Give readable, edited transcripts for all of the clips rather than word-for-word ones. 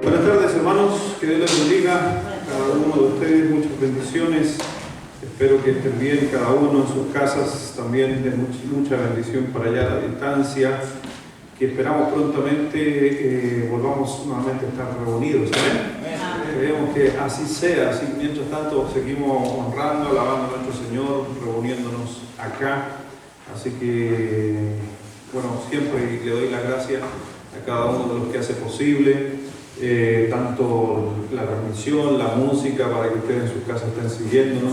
Buenas tardes, hermanos, que Dios les bendiga a cada uno de ustedes, muchas bendiciones. Espero que estén bien cada uno en sus casas, también de mucha bendición para allá a la distancia, que esperamos prontamente volvamos nuevamente a estar reunidos. Queremos que así sea, así mientras tanto seguimos honrando, alabando a nuestro Señor, reuniéndonos acá. Así que, bueno, siempre le doy las gracias a cada uno de los que hace posible, tanto la transmisión, la música, para que ustedes en sus casas estén siguiéndonos.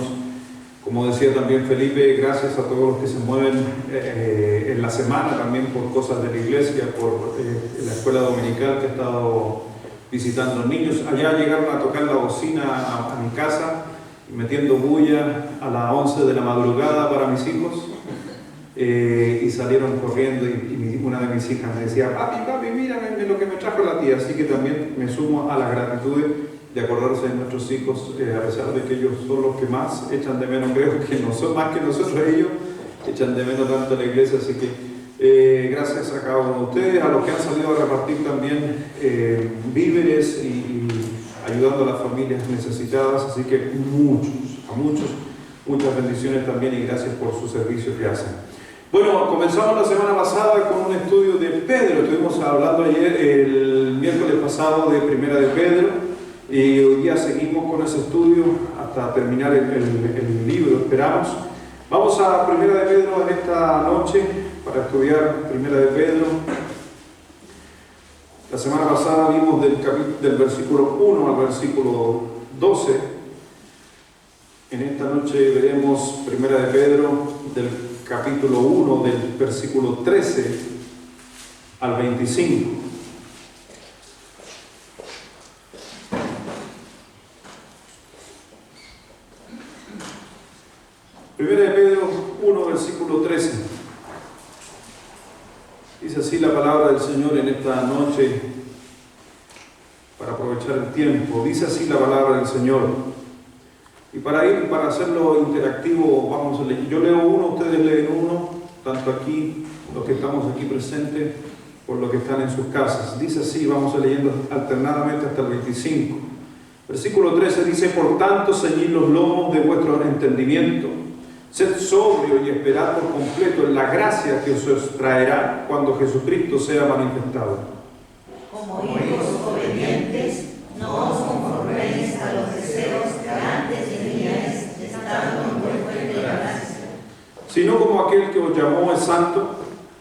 Como decía también Felipe, gracias a todos los que se mueven en la semana también por cosas de la iglesia, por la escuela dominical que he estado visitando niños. Allá llegaron a tocar la bocina a mi casa, metiendo bulla a las 11 de la madrugada para mis hijos. Y salieron corriendo y una de mis hijas me decía: papi, mírame lo que me trajo la tía. Así que también me sumo a la gratitud de acordarse de nuestros hijos, a pesar de que ellos son los que más echan de menos, creo que no son más que nosotros, ellos echan de menos tanto la iglesia. Así que gracias a cada uno de ustedes, a los que han salido a repartir también víveres y ayudando a las familias necesitadas. Así que muchas bendiciones también y gracias por su servicio que hacen. Bueno, comenzamos la semana pasada con un estudio de Pedro. Estuvimos hablando ayer, el miércoles pasado, de Primera de Pedro, y hoy día seguimos con ese estudio hasta terminar el libro, esperamos. Vamos a Primera de Pedro en esta noche para estudiar Primera de Pedro. La semana pasada vimos del versículo 1 al versículo 12. En esta noche veremos Primera de Pedro del capítulo 1, del versículo 13 al 25. Primera de Pedro 1, versículo 13. Dice así la palabra del Señor en esta noche, para aprovechar el tiempo. Dice así la palabra del Señor. Y para hacerlo interactivo, vamos a leer. Yo leo uno, ustedes leen uno, tanto aquí, los que estamos aquí presentes, por los que están en sus casas. Dice así, vamos a leyendo alternadamente hasta el 25. Versículo 13 dice: por tanto, ceñid los lomos de vuestro entendimiento, sed sobrio y esperad por completo en la gracia que os traerá cuando Jesucristo sea manifestado. Como hijos obedientes, no os conforméis a los deseos que antes teníais, estando en vuestra ignorancia, sino como aquel que os llamó es santo,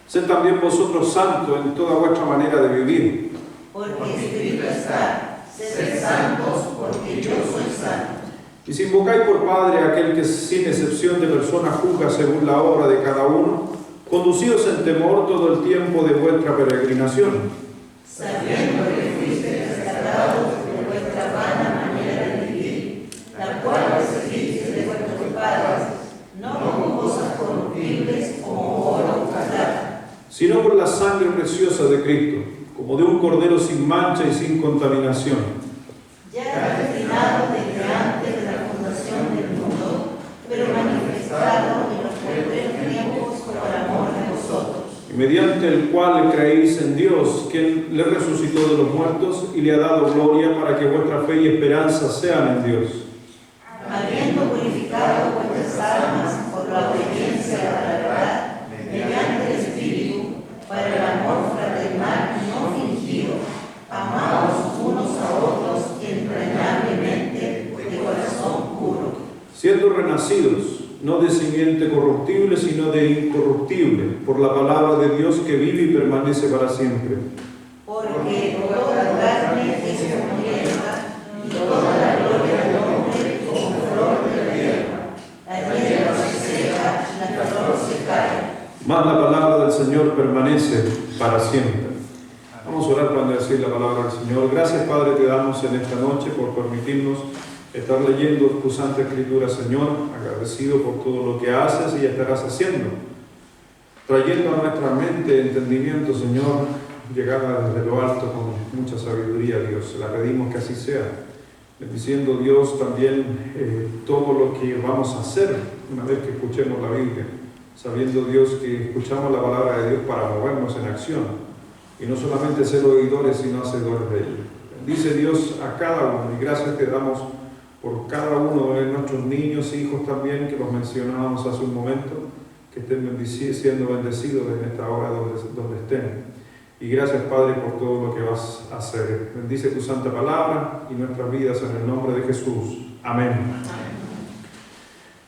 sed también vosotros santos en toda vuestra manera de vivir. Porque escrito está: sed santos, porque yo soy santo. Y si invocáis por Padre a aquel que sin excepción de persona juzga según la obra de cada uno, conducíos en temor todo el tiempo de vuestra peregrinación, sabiendo que fuisteis rescatados de vuestra vana manera de vivir, la cual recibiste de vuestros padres, no con cosas corruptibles como oro o plata, sino por la sangre preciosa de Cristo, como de un cordero sin mancha y sin contaminación, ya destinado desde antes de la fundación del mundo, pero manifestado en los primeros tiempos por amor de vosotros, y mediante el cual creéis en Dios, quien le resucitó de los muertos y le ha dado gloria, para que vuestra fe y esperanza sean en Dios, habiendo purificado vuestras almas por la obediencia a la verdad, mediante el Espíritu, para el amor fraternal no fingido, amados unos a otros entrañablemente de corazón puro, siendo renacidos no de simiente corruptible, sino de incorruptible, por la palabra de Dios que vive y permanece para siempre. Porque toda carne es como hierba, y toda la gloria del hombre como flor de la hierba. La hierba se seca, la flor se cae, mas la palabra del Señor permanece para siempre. Vamos a orar para decir la palabra del Señor. Gracias, Padre, te damos en esta noche por permitirnos estar leyendo tu Santa Escritura, Señor, agradecido por todo lo que haces y estarás haciendo, trayendo a nuestra mente entendimiento, Señor, llegada desde lo alto con mucha sabiduría, Dios. La pedimos que así sea, bendiciendo, Dios, también todo lo que vamos a hacer una vez que escuchemos la Biblia, sabiendo, Dios, que escuchamos la palabra de Dios para movernos en acción, y no solamente ser oidores, sino hacedores de ella. dice Dios a cada uno, y gracias te damos por cada uno de nuestros niños, hijos también, que los mencionábamos hace un momento, que estén siendo bendecidos en esta hora donde estén. Y gracias, Padre, por todo lo que vas a hacer. Bendice tu santa palabra y nuestras vidas en el nombre de Jesús. Amén.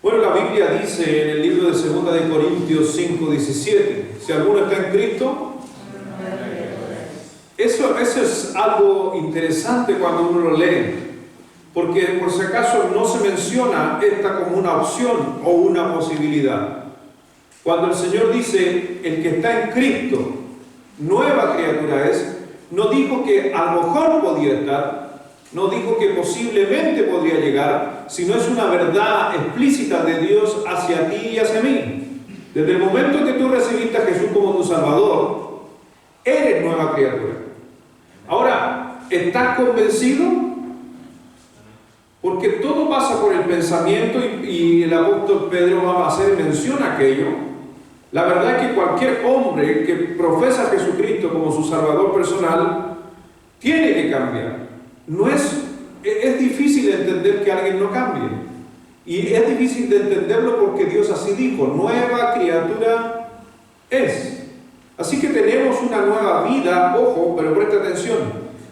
Bueno, la Biblia dice en el libro de 2 de Corintios 5:17, si alguno está en Cristo, eso es algo interesante cuando uno lo lee, porque por si acaso no se menciona esta como una opción o una posibilidad. Cuando el Señor dice, el que está en Cristo, nueva criatura es, no dijo que a lo mejor podía estar, no dijo que posiblemente podría llegar, sino es una verdad explícita de Dios hacia ti y hacia mí. Desde el momento que tú recibiste a Jesús como tu Salvador, eres nueva criatura. Ahora, ¿estás convencido? Porque todo pasa por el pensamiento y el apóstol Pedro va a hacer mención a aquello. La verdad es que cualquier hombre que profesa a Jesucristo como su Salvador personal tiene que cambiar. Es difícil entender que alguien no cambie. Y es difícil de entenderlo porque Dios así dijo, nueva criatura es. Así que tenemos una nueva vida, ojo, pero presta atención.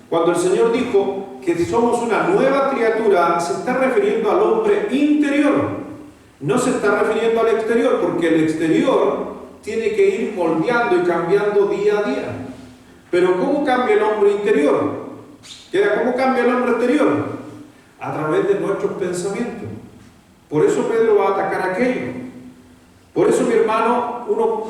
Cuando el Señor dijo que somos una nueva criatura, se está refiriendo al hombre interior. No se está refiriendo al exterior, porque el exterior tiene que ir moldeando y cambiando día a día. Pero ¿cómo cambia el hombre interior? ¿Cómo cambia el hombre exterior? A través de nuestros pensamientos. Por eso Pedro va a atacar aquello. Por eso, mi hermano,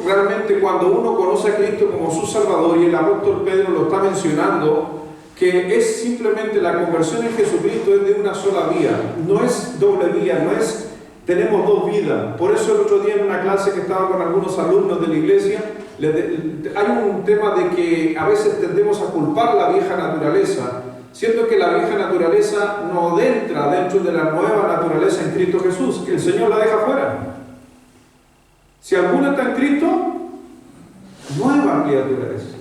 realmente cuando uno conoce a Cristo como su Salvador, y el apóstol Pedro lo está mencionando, que es simplemente la conversión en Jesucristo es de una sola vía, no es doble vía, tenemos dos vidas. Por eso el otro día en una clase que estaba con algunos alumnos de la iglesia, hay un tema de que a veces tendemos a culpar la vieja naturaleza, siendo que la vieja naturaleza no entra dentro de la nueva naturaleza en Cristo Jesús, que el Señor la deja fuera. Si alguno está en Cristo, nueva criatura es.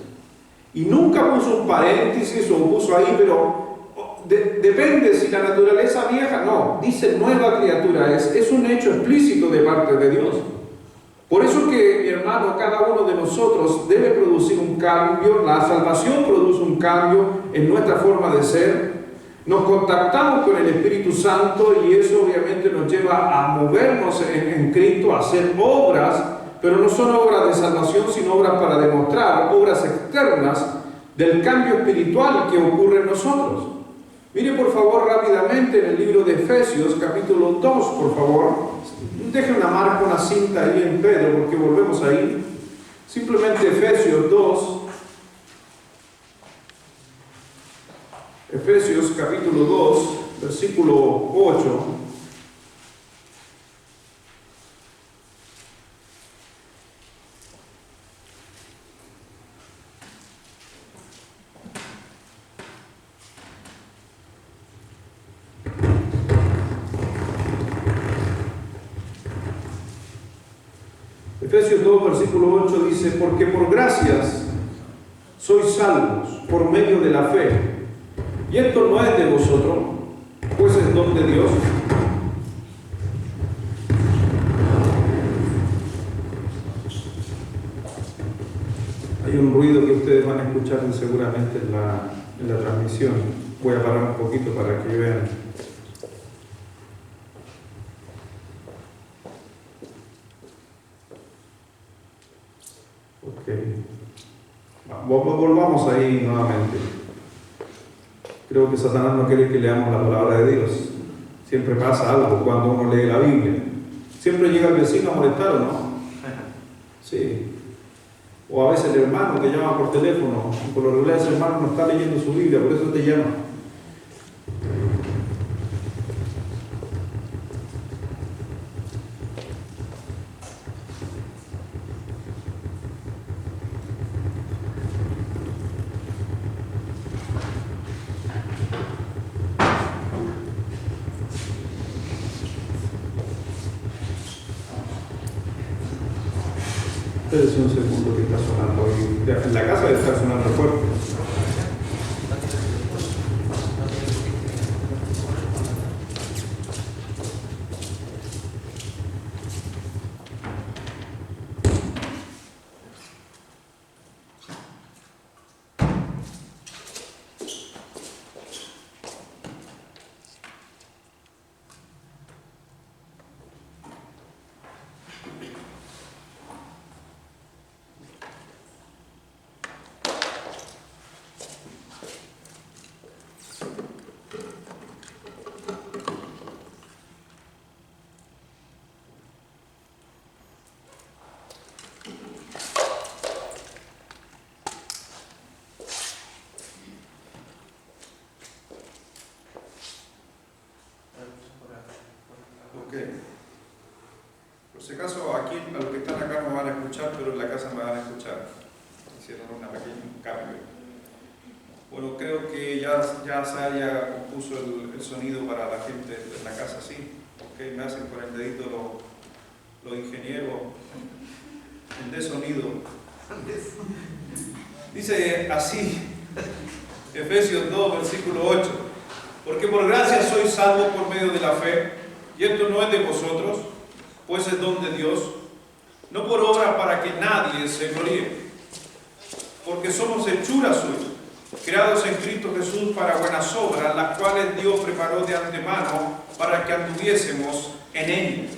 Y nunca puso un paréntesis o puso ahí, pero depende si la naturaleza vieja, no, dice nueva criatura es un hecho explícito de parte de Dios. Por eso que, mi hermano, cada uno de nosotros debe producir un cambio, la salvación produce un cambio en nuestra forma de ser. Nos contactamos con el Espíritu Santo y eso obviamente nos lleva a movernos en Cristo, a hacer obras, pero no son obras de salvación, sino obras para demostrar, obras externas del cambio espiritual que ocurre en nosotros. Mire por favor rápidamente en el libro de Efesios, capítulo 2, por favor. Deje una marca, una cinta ahí en Pedro, porque volvemos ahí. Simplemente Efesios 2. Efesios capítulo 2, versículo 8. Efesios 2, versículo 8 dice, porque por gracias sois salvos por medio de la fe. Y esto no es de vosotros, pues es don de Dios. Hay un ruido que ustedes van a escuchar seguramente en la transmisión. Voy a parar un poquito para que vean. Ok. Volvamos ahí nuevamente. Creo que Satanás no quiere que leamos la palabra de Dios. Siempre pasa algo cuando uno lee la Biblia. Siempre llega el vecino a molestar, ¿o no? Sí. O a veces el hermano te llama por teléfono. Y por lo regular ese hermano no está leyendo su Biblia, por eso te llama. Es un segundo que está sonando hoy. En la casa está sonando fuerte. pero en la casa me van a escuchar. Hicieron un pequeño cambio. Bueno, creo que ya Sara compuso el sonido para la gente en la casa, sí. Okay, me hacen con el dedito los ingenieros de sonido. Dice así, Efesios 2, versículo 8. Porque por gracia sois salvos por medio de la fe, y esto no es de vosotros, pues es don de Dios, no por obra para que nadie se gloríe, porque somos hechura suya, creados en Cristo Jesús para buenas obras, las cuales Dios preparó de antemano para que anduviésemos en ellas.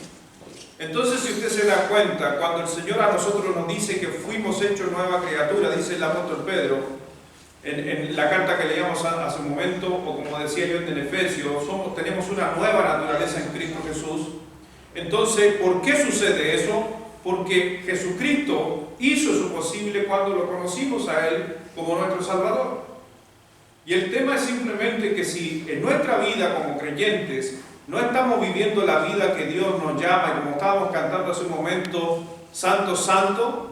Entonces, si usted se da cuenta, cuando el Señor a nosotros nos dice que fuimos hechos nueva criatura, dice el apóstol Pedro, en la carta que leíamos hace un momento, o como decía yo en Efesios, tenemos una nueva naturaleza en Cristo Jesús. Entonces, ¿por qué sucede eso? Porque Jesucristo hizo eso posible cuando lo conocimos a Él como nuestro Salvador. Y el tema es simplemente que si en nuestra vida como creyentes no estamos viviendo la vida que Dios nos llama, y como estábamos cantando hace un momento, Santo, Santo,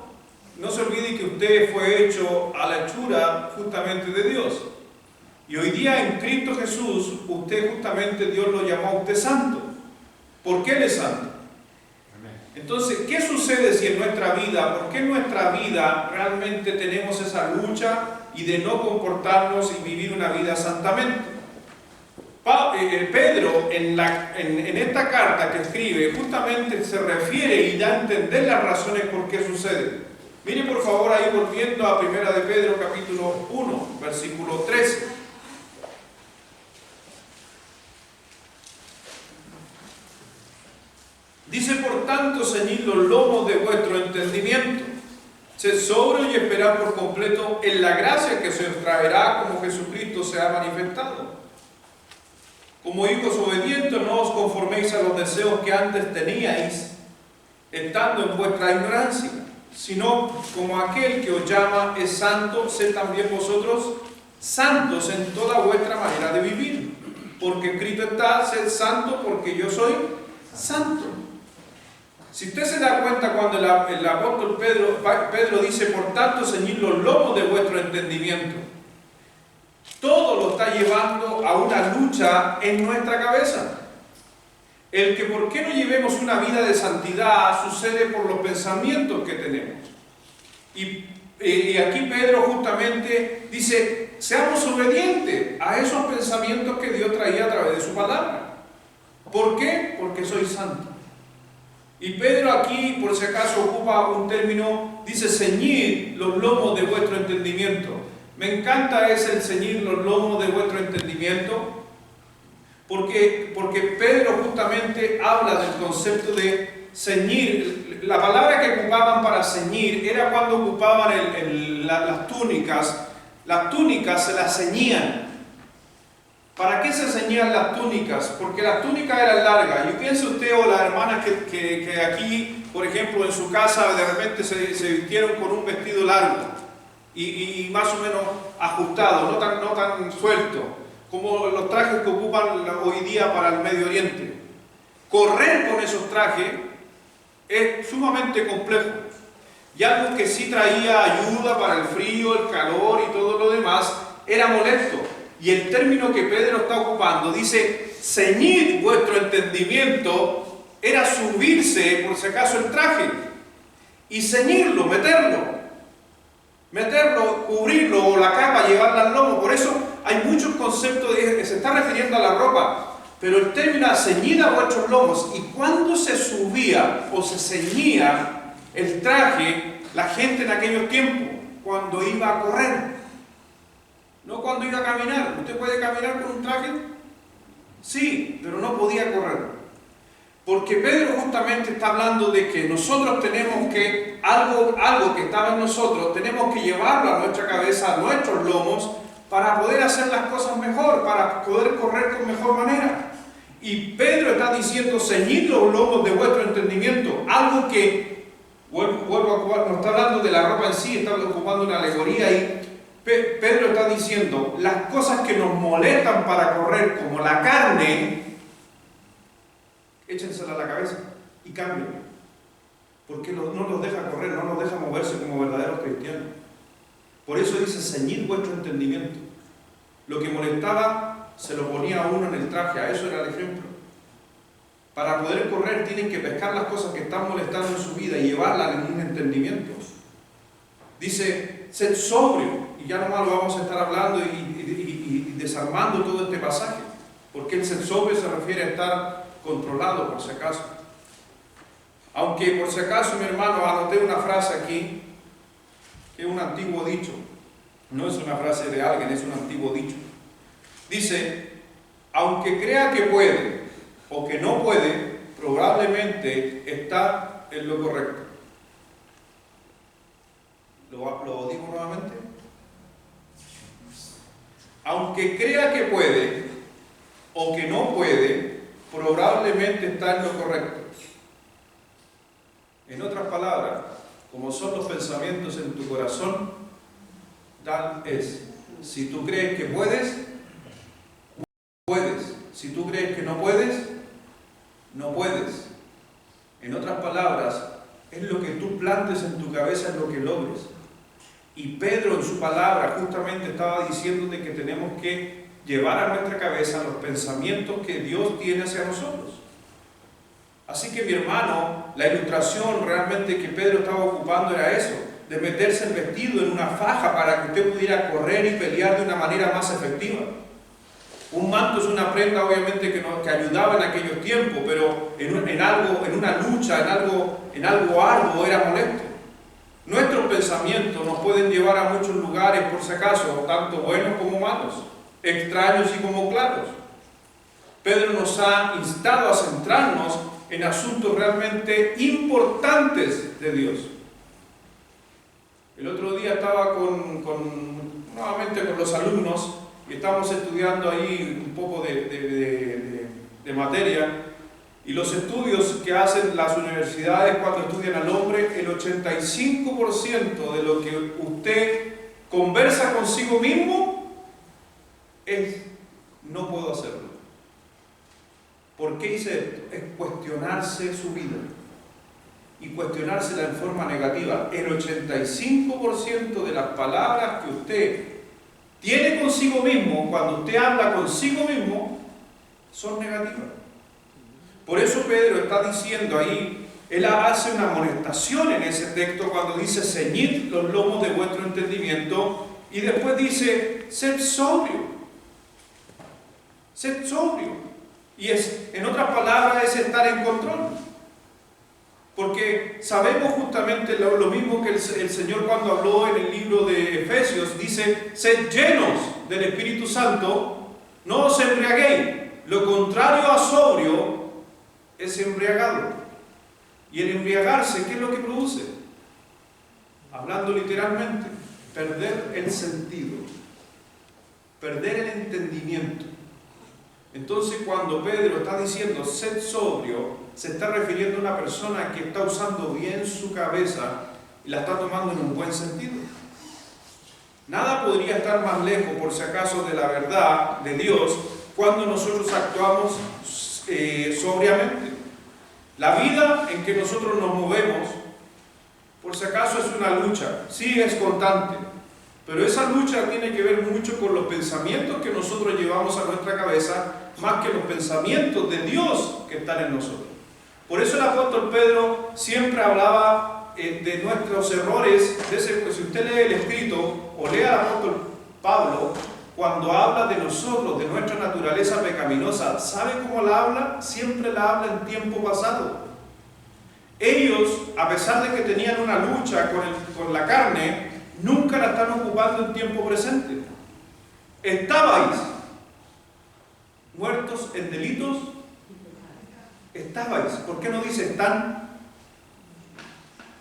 no se olvide que usted fue hecho a la hechura justamente de Dios. Y hoy día en Cristo Jesús, usted justamente, Dios lo llamó a usted santo. ¿Por qué Él es santo? Entonces, ¿qué sucede si en nuestra vida, por qué en nuestra vida realmente tenemos esa lucha y de no comportarnos y vivir una vida santamente? Pedro en esta carta que escribe justamente se refiere y da a entender las razones por qué sucede. Mire por favor ahí volviendo a 1 de Pedro capítulo 1, versículo 13. Dice, por tanto, ceñid los lomos de vuestro entendimiento, sed sobrios y esperad por completo en la gracia que se os traerá como Jesucristo se ha manifestado. Como hijos obedientes, no os conforméis a los deseos que antes teníais, estando en vuestra ignorancia, sino como aquel que os llama es santo, sed también vosotros santos en toda vuestra manera de vivir. Porque escrito está, sed santo porque yo soy santo. Si usted se da cuenta cuando el apóstol Pedro dice, por tanto, ceñid los lomos de vuestro entendimiento, todo lo está llevando a una lucha en nuestra cabeza. El que por qué no llevemos una vida de santidad sucede por los pensamientos que tenemos. Y aquí Pedro justamente dice, seamos obedientes a esos pensamientos que Dios traía a través de su palabra. ¿Por qué? Porque soy santo. Y Pedro aquí, por si acaso, ocupa un término, dice, ceñid los lomos de vuestro entendimiento. Me encanta ese el ceñir los lomos de vuestro entendimiento, porque Pedro justamente habla del concepto de ceñir. La palabra que ocupaban para ceñir era cuando ocupaban las túnicas. Las túnicas se las ceñían. ¿Para qué se ceñían las túnicas? Porque las túnicas eran largas. Y piense usted o las hermanas que aquí, por ejemplo, en su casa de repente se vistieron con un vestido largo y más o menos ajustado, no tan suelto, como los trajes que ocupan hoy día para el Medio Oriente. Correr con esos trajes es sumamente complejo. Y algo que sí traía ayuda para el frío, el calor y todo lo demás, era molesto. Y el término que Pedro está ocupando dice, ceñid vuestro entendimiento, era subirse, por si acaso, el traje y ceñirlo, meterlo, cubrirlo, o la capa, llevarla al lomo. Por eso hay muchos conceptos que se está refiriendo a la ropa, pero el término ceñid a vuestros lomos. Y cuando se subía o se ceñía el traje, la gente en aquellos tiempos, cuando iba a correr, no cuando iba a caminar. ¿Usted puede caminar con un traje? Sí, pero no podía correr. Porque Pedro justamente está hablando de que nosotros tenemos que, algo que estaba en nosotros, tenemos que llevarlo a nuestra cabeza, a nuestros lomos, para poder hacer las cosas mejor, para poder correr con mejor manera. Y Pedro está diciendo, ceñid los lomos de vuestro entendimiento, algo que, vuelvo a ocupar, no está hablando de la ropa en sí, está ocupando una alegoría ahí. Pedro está diciendo, las cosas que nos molestan para correr, como la carne, échensela a la cabeza y cámbienla. porque no los deja correr, no los deja moverse como verdaderos cristianos. Por eso dice, ceñid vuestro entendimiento. Lo que molestaba se lo ponía a uno en el traje, a eso era el ejemplo. Para poder correr tienen que pescar las cosas que están molestando en su vida y llevarlas en un entendimiento. Dice, sed sobrio, y ya nomás lo vamos a estar hablando y desarmando todo este pasaje, porque el sed sobrio se refiere a estar controlado, por si acaso. Aunque por si acaso, mi hermano, anoté una frase aquí, que es un antiguo dicho, no es una frase de alguien, es un antiguo dicho. Dice, aunque crea que puede o que no puede, probablemente está en lo correcto. ¿Lo digo nuevamente? Aunque crea que puede o que no puede, probablemente está en lo correcto. En otras palabras, como son los pensamientos en tu corazón, tal es. Si tú crees que puedes, puedes. Si tú crees que no puedes, no puedes. En otras palabras, es lo que tú plantes en tu cabeza, es lo que logres. Y Pedro en su palabra justamente estaba diciéndote que tenemos que llevar a nuestra cabeza los pensamientos que Dios tiene hacia nosotros. Así que mi hermano, la ilustración realmente que Pedro estaba ocupando era eso, de meterse el vestido en una faja para que usted pudiera correr y pelear de una manera más efectiva. Un manto es una prenda obviamente que ayudaba en aquellos tiempos, pero en una lucha, en algo arduo era molesto. Nuestros pensamientos nos pueden llevar a muchos lugares, por si acaso, tanto buenos como malos, extraños y como claros. Pedro nos ha instado a centrarnos en asuntos realmente importantes de Dios. El otro día estaba nuevamente con los alumnos y estábamos estudiando ahí un poco de materia, y los estudios que hacen las universidades cuando estudian al hombre, el 85% de lo que usted conversa consigo mismo es no puedo hacerlo. ¿Por qué hice esto? Es cuestionarse su vida y cuestionársela en forma negativa. El 85% de las palabras que usted tiene consigo mismo, cuando usted habla consigo mismo, son negativas. Por eso Pedro está diciendo ahí, él hace una amonestación en ese texto cuando dice, ceñid los lomos de vuestro entendimiento, y después dice, sed sobrio. Sed sobrio. Y en otras palabras, es estar en control. Porque sabemos justamente lo mismo que el Señor cuando habló en el libro de Efesios, dice, sed llenos del Espíritu Santo, no os embriaguéis. Lo contrario a sobrio es embriagado. Y el embriagarse, ¿qué es lo que produce? Hablando literalmente, perder el sentido, perder el entendimiento. Entonces, cuando Pedro está diciendo sed sobrio, se está refiriendo a una persona que está usando bien su cabeza y la está tomando en un buen sentido. Nada podría estar más lejos, por si acaso, de la verdad de Dios cuando nosotros actuamos sobriamente. La vida en que nosotros nos movemos, por si acaso, es una lucha, sí es constante, pero esa lucha tiene que ver mucho con los pensamientos que nosotros llevamos a nuestra cabeza, más que los pensamientos de Dios que están en nosotros. Por eso el apóstol Pedro siempre hablaba de nuestros errores. Si usted lee el escrito o lee al apóstol Pablo, cuando habla de nosotros, de nuestra naturaleza pecaminosa, ¿sabe cómo la habla? Siempre la habla en tiempo pasado. Ellos, a pesar de que tenían una lucha con la carne, nunca la están ocupando en tiempo presente. Estabais muertos en delitos. Estabais. ¿Por qué no dice están?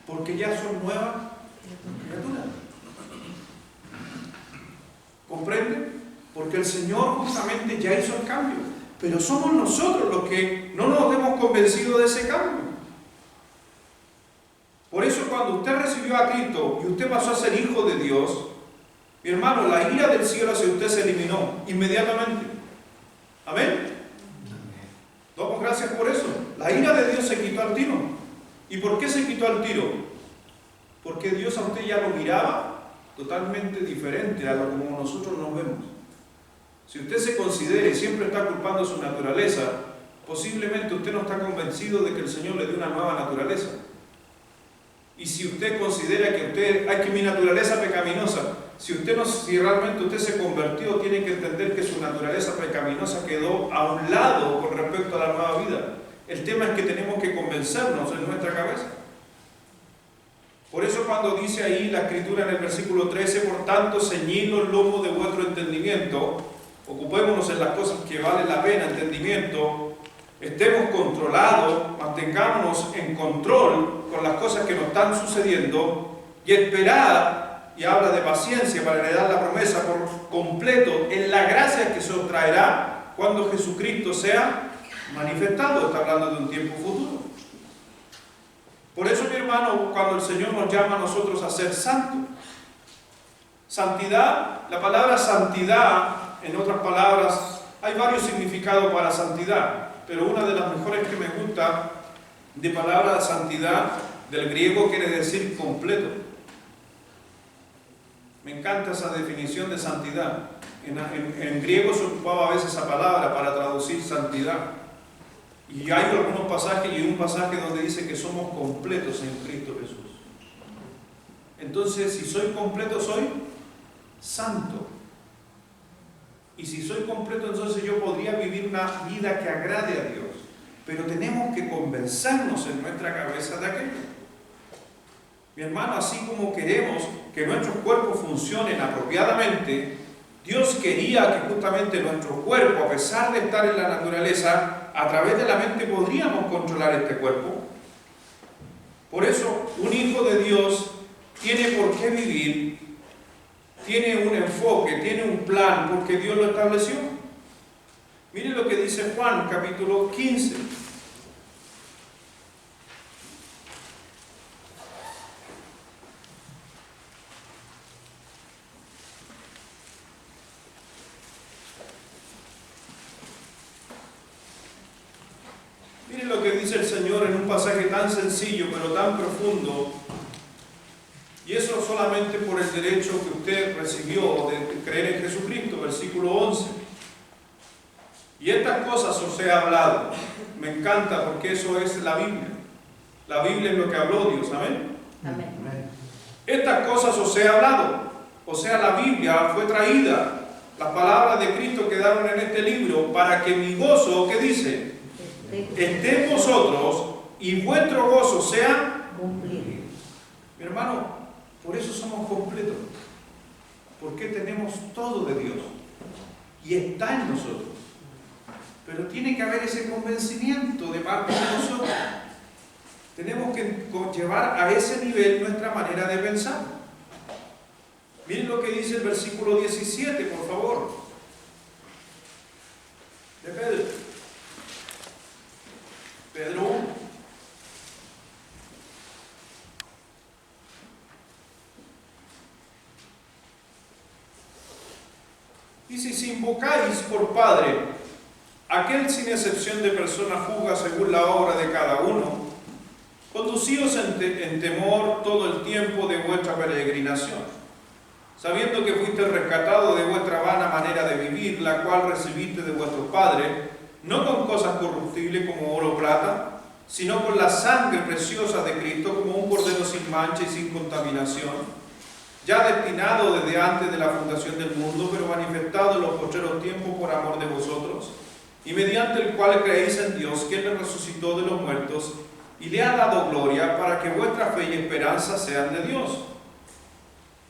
Porque ya son nuevas criaturas. ¿Comprende? Porque el Señor justamente ya hizo el cambio. Pero somos nosotros los que no nos hemos convencido de ese cambio. Por eso cuando usted recibió a Cristo y usted pasó a ser hijo de Dios, mi hermano, la ira del cielo hacia usted se eliminó inmediatamente. ¿Amén? Damos gracias por eso. La ira de Dios se quitó al tiro. ¿Y por qué se quitó al tiro? Porque Dios a usted ya lo miraba totalmente diferente a lo como nosotros nos vemos. Si usted se considera y siempre está culpando su naturaleza, posiblemente usted no está convencido de que el Señor le dio una nueva naturaleza. Y si usted considera que mi naturaleza pecaminosa, si realmente usted se convirtió, tiene que entender que su naturaleza pecaminosa quedó a un lado con respecto a la nueva vida. El tema es que tenemos que convencernos en nuestra cabeza. Por eso cuando dice ahí la Escritura en el versículo 13, por tanto, ceñid los lomos de vuestro entendimiento, ocupémonos en las cosas que vale la pena, entendimiento, estemos controlados, mantengámonos en control con las cosas que nos están sucediendo y esperad, y habla de paciencia para heredar la promesa por completo en la gracia que se os traerá cuando Jesucristo sea manifestado. Está hablando de un tiempo futuro. Por eso, mi hermano, cuando el Señor nos llama a nosotros a ser santos, santidad, la palabra santidad, en otras palabras, hay varios significados para santidad, pero una de las mejores que me gusta de palabra santidad del griego quiere decir completo. Me encanta esa definición de santidad. En griego se ocupaba a veces esa palabra para traducir santidad. Y hay algunos pasajes, y un pasaje donde dice que somos completos en Cristo Jesús. Entonces, si soy completo, soy santo. Y si soy completo, entonces yo podría vivir una vida que agrade a Dios. Pero tenemos que convencernos en nuestra cabeza de aquello. Mi hermano, así como queremos que nuestros cuerpos funcionen apropiadamente, Dios quería que justamente nuestro cuerpo, a pesar de estar en la naturaleza, a través de la mente podríamos controlar este cuerpo. Por eso, un hijo de Dios tiene por qué vivir, tiene un enfoque, tiene un plan, porque Dios lo estableció. Miren lo que dice Juan, capítulo 15. Miren lo que dice el Señor en un pasaje tan sencillo, pero tan profundo. Y eso solamente por el derecho que usted recibió de creer en Jesucristo, versículo 11. Y estas cosas os he hablado. Me encanta porque eso es la Biblia. La Biblia es lo que habló Dios, ¿amén? Amén. Estas cosas os he hablado. O sea, la Biblia fue traída. Las palabras de Cristo quedaron en este libro para que mi gozo, ¿qué dice? Esté en vosotros y vuestro gozo sea cumplido. Mi hermano, por eso somos completos. Porque tenemos todo de Dios. Y está en nosotros. Pero tiene que haber ese convencimiento de parte de nosotros. Tenemos que llevar a ese nivel nuestra manera de pensar. Miren lo que dice el versículo 17, por favor. De Pedro. Pedro 1. Dice, si invocáis por Padre aquel sin excepción de persona juzga según la obra de cada uno, conducíos en temor todo el tiempo de vuestra peregrinación, sabiendo que fuiste rescatado de vuestra vana manera de vivir, la cual recibiste de vuestros padres, no con cosas corruptibles como oro o plata, sino con la sangre preciosa de Cristo, como un cordero sin mancha y sin contaminación, ya destinado desde antes de la fundación del mundo, pero manifestado en los postreros tiempos por amor de vosotros, y mediante el cual creéis en Dios, quien le resucitó de los muertos, y le ha dado gloria, para que vuestra fe y esperanza sean de Dios.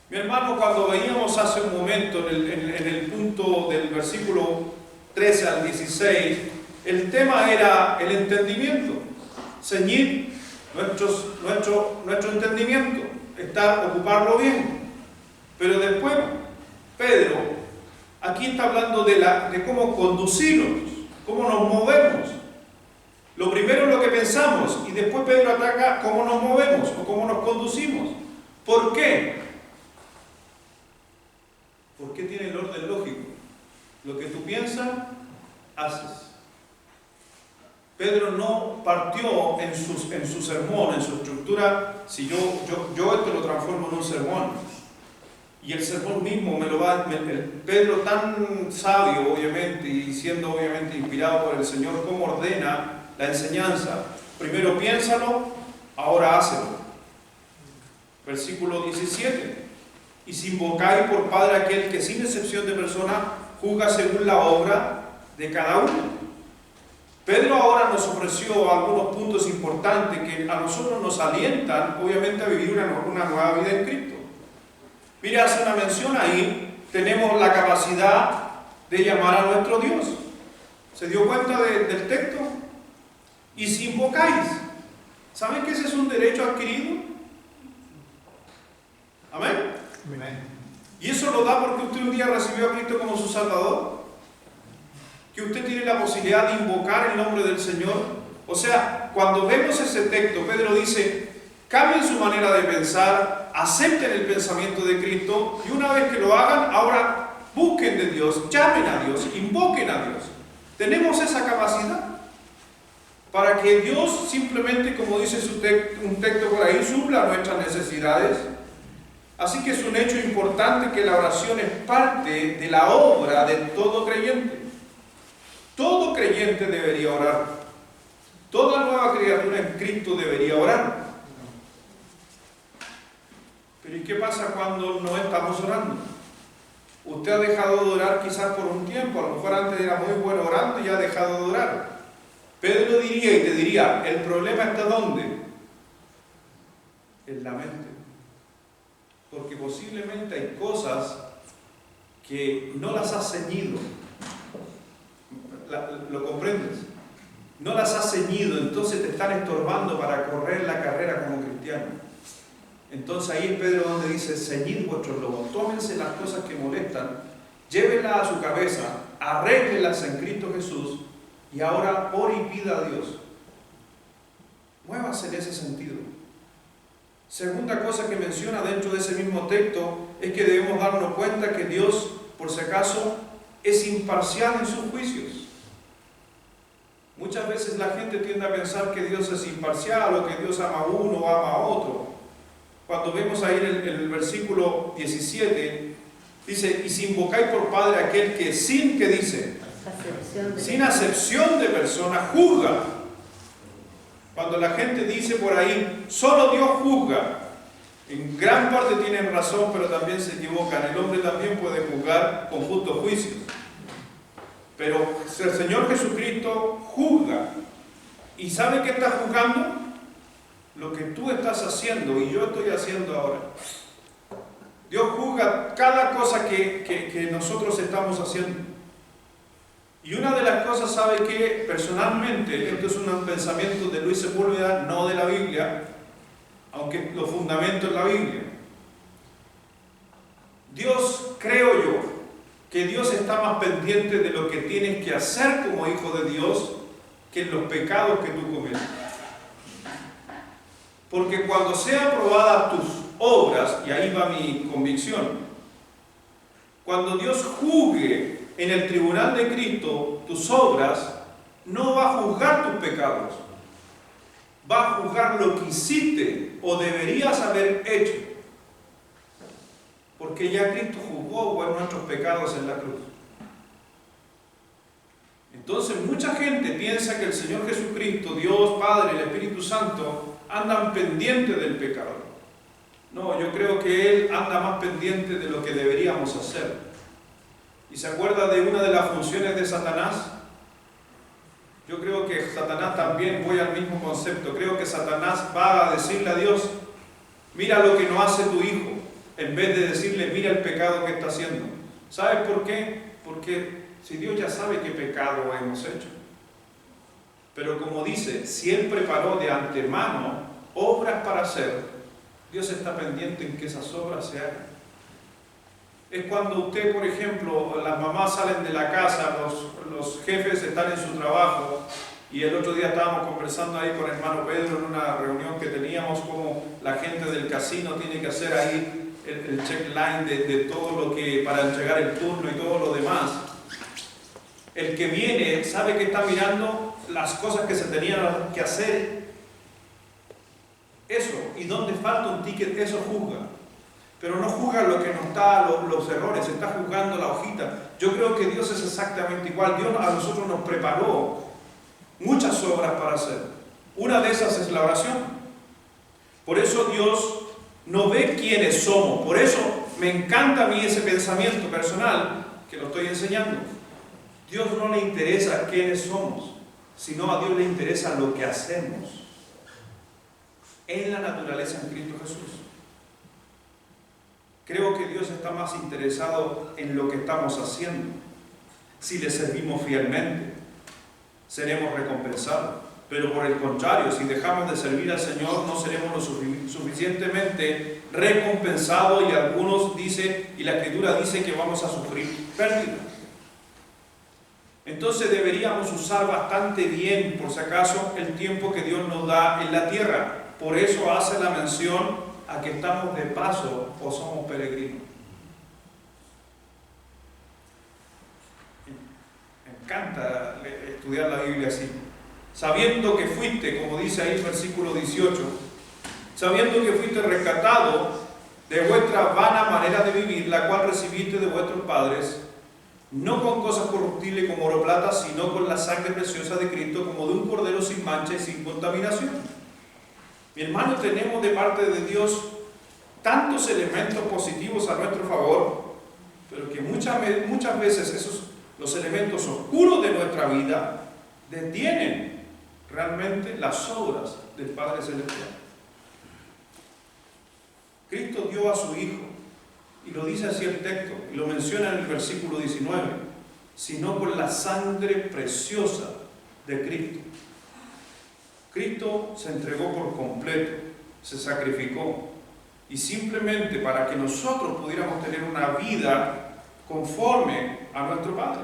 Mi hermano, cuando veíamos hace un momento en el punto del versículo 13 al 16, el tema era el entendimiento. Ceñir nuestro entendimiento, ocuparlo bien. Pero después, Pedro, aquí está hablando de cómo conducirnos, cómo nos movemos. Lo primero es lo que pensamos, y después Pedro ataca cómo nos movemos o cómo nos conducimos. ¿Por qué? Porque tiene el orden lógico. Lo que tú piensas, haces. Pedro no partió en su sermón, en su estructura. Si yo esto lo transformo en un sermón, y el sermón mismo me lo va, Pedro tan sabio obviamente, y siendo obviamente inspirado por el Señor, cómo ordena la enseñanza. Primero piénsalo, ahora hácelo. Versículo 17. Y si invocáis por Padre aquel que sin excepción de persona juzga según la obra de cada uno. Pedro ahora nos ofreció algunos puntos importantes que a nosotros nos alientan obviamente a vivir una nueva vida en Cristo. Mire, hace una mención ahí, tenemos la capacidad de llamar a nuestro Dios. ¿Se dio cuenta del texto? Y si invocáis, ¿saben que ese es un derecho adquirido? Amén. Amén. ¿Y eso lo da porque usted un día recibió a Cristo como su Salvador? Que usted tiene la posibilidad de invocar el nombre del Señor. O sea, cuando vemos ese texto, Pedro dice, cambien su manera de pensar, acepten el pensamiento de Cristo, y una vez que lo hagan, ahora busquen de Dios, llamen a Dios, invoquen a Dios. Tenemos esa capacidad para que Dios simplemente, como dice un texto por ahí, supla nuestras necesidades. Así que es un hecho importante que la oración es parte de la obra de todo creyente. Todo creyente debería orar. Toda nueva criatura en Cristo debería orar. Pero ¿y qué pasa cuando no estamos orando? Usted ha dejado de orar quizás por un tiempo, a lo mejor antes era muy bueno orando y ya ha dejado de orar. Pedro diría y te diría, ¿el problema está dónde? En la mente. Porque posiblemente hay cosas que no las has ceñido. ¿Lo comprendes? No las has ceñido, entonces te están estorbando para correr la carrera como cristiano. Entonces ahí es Pedro donde dice, ceñid vuestros lomos, tómense las cosas que molestan, llévenlas a su cabeza, arréglenlas en Cristo Jesús, y ahora ore y pida a Dios. Muévase en ese sentido. Segunda cosa que menciona dentro de ese mismo texto es que debemos darnos cuenta que Dios, por si acaso, es imparcial en sus juicios. Muchas veces la gente tiende a pensar que Dios es imparcial o que Dios ama a uno o ama a otro. Cuando vemos ahí en el versículo 17, dice, y si invocáis por Padre aquel que sin, ¿qué dice? Sin acepción de persona, juzga. Cuando la gente dice por ahí, solo Dios juzga, en gran parte tienen razón, pero también se equivocan. El hombre también puede juzgar con justo juicio. Pero el Señor Jesucristo juzga. ¿Y sabe qué está juzgando? Lo que tú estás haciendo y yo estoy haciendo ahora. Dios juzga cada cosa que nosotros estamos haciendo. Y una de las cosas, ¿sabe qué? Personalmente, esto es un pensamiento de Luis Sepúlveda, no de la Biblia, aunque lo fundamento en la Biblia. Dios, creo yo, que Dios está más pendiente de lo que tienes que hacer como hijo de Dios que en los pecados que tú cometes. Porque cuando sean aprobadas tus obras, y ahí va mi convicción, cuando Dios juzgue en el tribunal de Cristo tus obras, no va a juzgar tus pecados, va a juzgar lo que hiciste o deberías haber hecho, porque ya Cristo juzgó por nuestros pecados en la cruz. Entonces mucha gente piensa que el Señor Jesucristo, Dios Padre, el Espíritu Santo, andan pendientes del pecado. No, yo creo que Él anda más pendiente de lo que deberíamos hacer. ¿Y se acuerda de una de las funciones de Satanás? Yo creo que Satanás también, voy al mismo concepto, creo que Satanás va a decirle a Dios, mira lo que no hace tu hijo, en vez de decirle, mira el pecado que está haciendo. ¿Sabes por qué? Porque si Dios ya sabe qué pecado hemos hecho. Pero como dice, si Él preparó de antemano obras para hacer, Dios está pendiente en que esas obras se hagan. Es cuando usted, por ejemplo, las mamás salen de la casa, los jefes están en su trabajo, y el otro día estábamos conversando ahí con el hermano Pedro en una reunión que teníamos, como la gente del casino tiene que hacer ahí el checkline de todo lo que, para entregar el turno y todo lo demás. El que viene sabe que está mirando las cosas que se tenían que hacer. Eso, y donde falta un ticket, eso juzga. Pero no juzga lo que no está, los errores, está juzgando la hojita. Yo creo que Dios es exactamente igual. Dios a nosotros nos preparó muchas obras para hacer. Una de esas es la oración. Por eso Dios no ve quiénes somos. Por eso me encanta a mí ese pensamiento personal que lo estoy enseñando. Dios no le interesa quiénes somos, sino a Dios le interesa lo que hacemos en la naturaleza en Cristo Jesús. Creo que Dios está más interesado en lo que estamos haciendo. Si le servimos fielmente, seremos recompensados. Pero por el contrario, si dejamos de servir al Señor, no seremos lo suficientemente recompensados, y algunos dicen, y la Escritura dice, que vamos a sufrir pérdida. Entonces deberíamos usar bastante bien, por si acaso, el tiempo que Dios nos da en la tierra. Por eso hace la mención a que estamos de paso o somos peregrinos. Me encanta estudiar la Biblia así. Sabiendo que fuiste, como dice ahí el versículo 18, sabiendo que fuiste rescatado de vuestra vana manera de vivir, la cual recibiste de vuestros padres, no con cosas corruptibles como oro o plata, sino con la sangre preciosa de Cristo, como de un cordero sin mancha y sin contaminación. Mi hermano, tenemos de parte de Dios tantos elementos positivos a nuestro favor, pero que muchas veces los elementos oscuros de nuestra vida detienen realmente las obras del Padre Celestial. Cristo dio a su Hijo, y lo dice así el texto, y lo menciona en el versículo 19, sino por la sangre preciosa de Cristo. Cristo se entregó por completo, se sacrificó, y simplemente para que nosotros pudiéramos tener una vida conforme a nuestro Padre.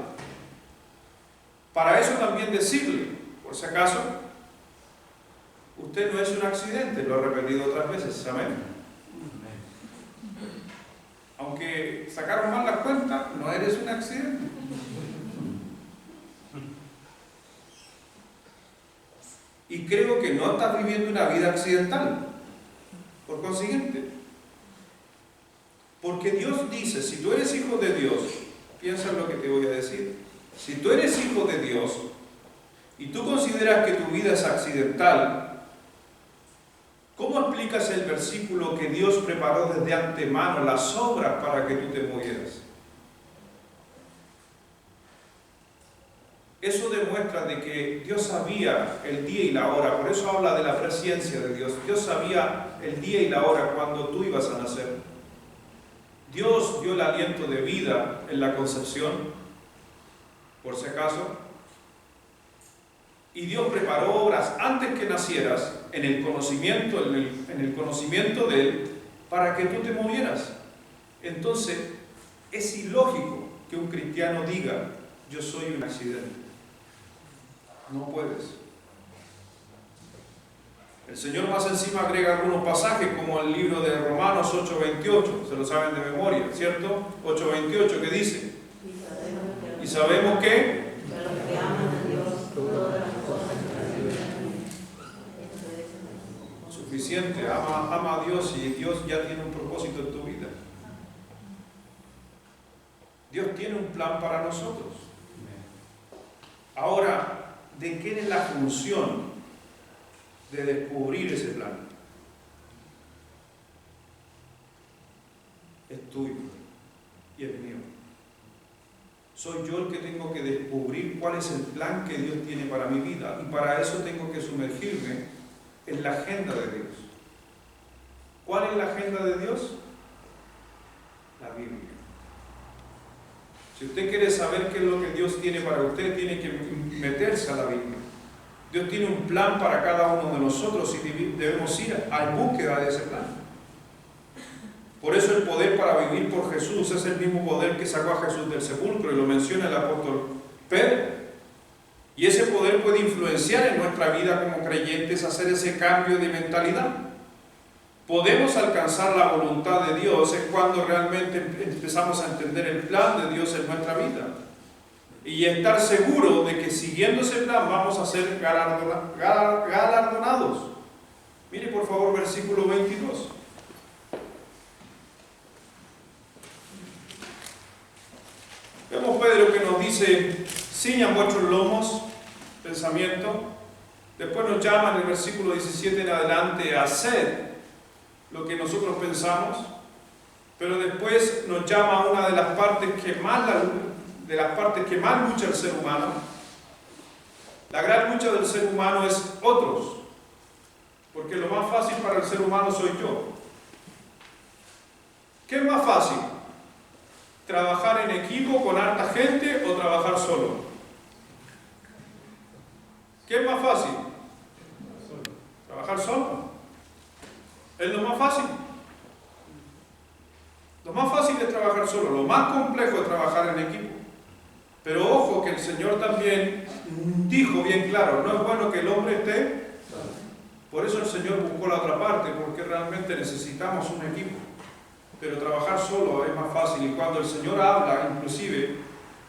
Para eso también decirle, por si acaso, usted no es un accidente, lo he repetido otras veces, amén. Aunque sacaron mal la cuenta, no eres un accidente. Y creo que no estás viviendo una vida accidental. Por consiguiente, porque Dios dice, si tú eres hijo de Dios, piensa en lo que te voy a decir. Si tú eres hijo de Dios y tú consideras que tu vida es accidental, ¿cómo explicas el versículo que Dios preparó desde antemano las obras para que tú te murieras? Eso demuestra de que Dios sabía el día y la hora. Por eso habla de la presciencia de Dios. Dios sabía el día y la hora cuando tú ibas a nacer. Dios dio el aliento de vida en la concepción, por si acaso. Y Dios preparó obras antes que nacieras en el conocimiento de Él, para que tú te murieras. Entonces, es ilógico que un cristiano diga, yo soy un accidente. No puedes. El Señor más encima agrega algunos pasajes, como el libro de Romanos 8:28, se lo saben de memoria, ¿cierto? 8:28, que dice, y sabemos que suficiente, ama a Dios, y Dios ya tiene un propósito en tu vida. Dios tiene un plan para nosotros. Ahora, ¿de quién es la función de descubrir ese plan? Es tuyo y es mío. Soy yo el que tengo que descubrir cuál es el plan que Dios tiene para mi vida, y para eso tengo que sumergirme en la agenda de Dios. ¿Cuál es la agenda de Dios? La Biblia. Si usted quiere saber qué es lo que Dios tiene para usted, tiene que meterse a la Biblia. Dios tiene un plan para cada uno de nosotros y debemos ir a búsqueda de ese plan. Por eso el poder para vivir por Jesús es el mismo poder que sacó a Jesús del sepulcro, y lo menciona el apóstol Pedro. Y ese poder puede influenciar en nuestra vida como creyentes, hacer ese cambio de mentalidad. Podemos alcanzar la voluntad de Dios es cuando realmente empezamos a entender el plan de Dios en nuestra vida. y estar seguro de que siguiendo ese plan vamos a ser galardonados. Mire por favor versículo 22. Vemos Pedro que nos dice: ciñan vuestros lomos, pensamiento. Después nos llama en el versículo 17 en adelante a hacer lo que nosotros pensamos, pero después nos llama a una de las partes que más lucha el ser humano. La gran lucha del ser humano es otros, porque lo más fácil para el ser humano soy yo. ¿Qué es más fácil? ¿Trabajar en equipo con harta gente o trabajar solo? ¿Qué es más fácil? Trabajar solo. Es lo más fácil. Lo más fácil es trabajar solo. Lo más complejo es trabajar en equipo. Pero ojo que el Señor también dijo bien claro, no es bueno que el hombre esté. Por eso el Señor buscó la otra parte, porque realmente necesitamos un equipo. Pero trabajar solo es más fácil. Y cuando el Señor habla, inclusive,